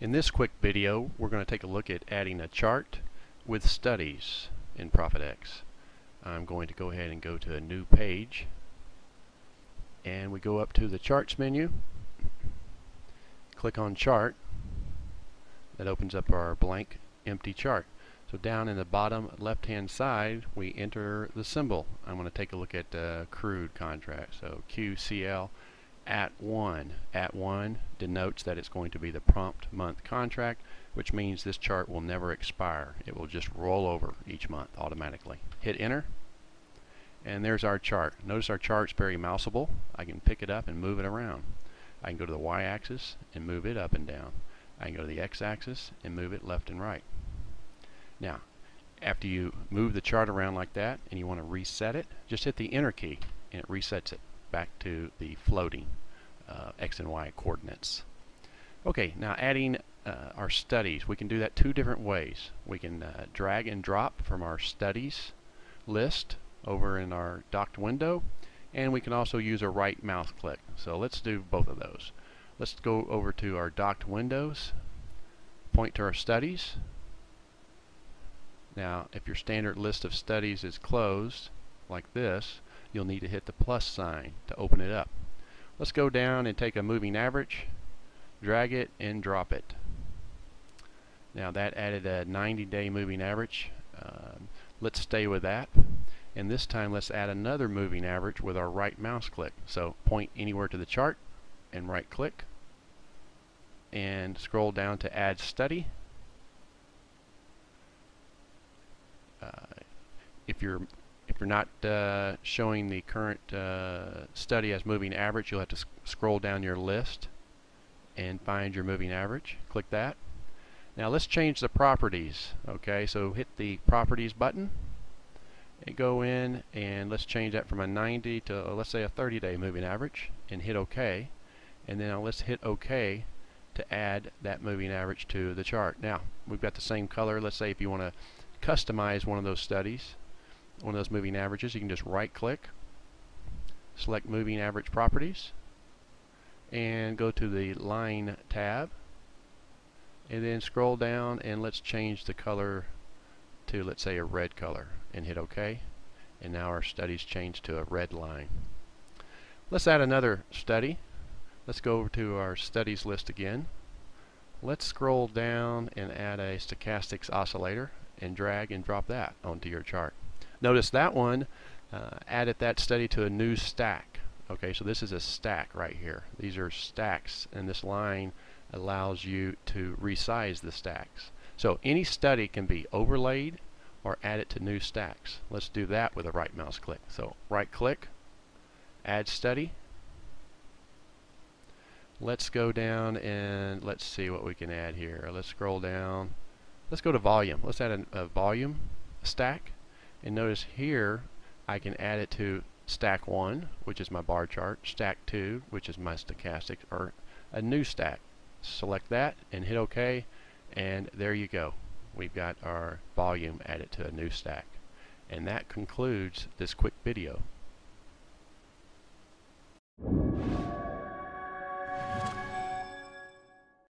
In this quick video, we're going to take a look at adding a chart with studies in ProphetX. I'm going to go ahead and go to a new page, and we go up to the charts menu, click on chart. That opens up our blank empty chart. So down in the bottom left hand side we enter the symbol. I'm going to take a look at crude contract. So QCL at 1. At 1 denotes that it's going to be the prompt month contract, which means this chart will never expire. It will just roll over each month automatically. Hit enter, and there's our chart. Notice our chart's very mouseable. I can pick it up and move it around. I can go to the y-axis and move it up and down. I can go to the x-axis and move it left and right. Now, after you move the chart around like that and you want to reset it, just hit the enter key and it resets it back to the floating x and y coordinates. Okay, now adding our studies. We can do that two different ways. We can drag and drop from our studies list over in our docked window, and we can also use a right mouse click. So let's do both of those. Let's go over to our docked windows, point to our studies. Now, if your standard list of studies is closed like this, you'll need to hit the plus sign to open it up. Let's go down and take a moving average, drag it and drop it. Now that added a 90-day moving average. Let's stay with that. And this time let's add another moving average with our right mouse click. So point anywhere to the chart and right click and scroll down to add study. If you're not showing the current study as moving average, you'll have to scroll down your list and find your moving average. Click that. Now let's change the properties. Okay, so hit the properties button and go in and let's change that from a 90 to let's say a 30-day moving average and hit OK. And then let's hit OK to add that moving average to the chart. Now we've got the same color. Let's say if you want to customize one of those studies, one of those moving averages, you can just right click, select moving average properties, and go to the line tab, and then scroll down and let's change the color to, let's say, a red color and hit OK. And now our study's changed to a red line. Let's add another study. Let's go over to our studies list again. Let's scroll down and add a stochastics oscillator and drag and drop that onto your chart. Notice that one added that study to a new stack. Okay, so this is a stack right here. These are stacks, and this line allows you to resize the stacks. So any study can be overlaid or added to new stacks. Let's do that with a right mouse click. So right click, add study. Let's go down and let's see what we can add here. Let's scroll down. Let's go to volume. Let's add a volume stack. And notice here I can add it to stack 1, which is my bar chart, stack 2, which is my stochastic, or a new stack. Select that and hit OK, and there you go. We've got our volume added to a new stack. And that concludes this quick video.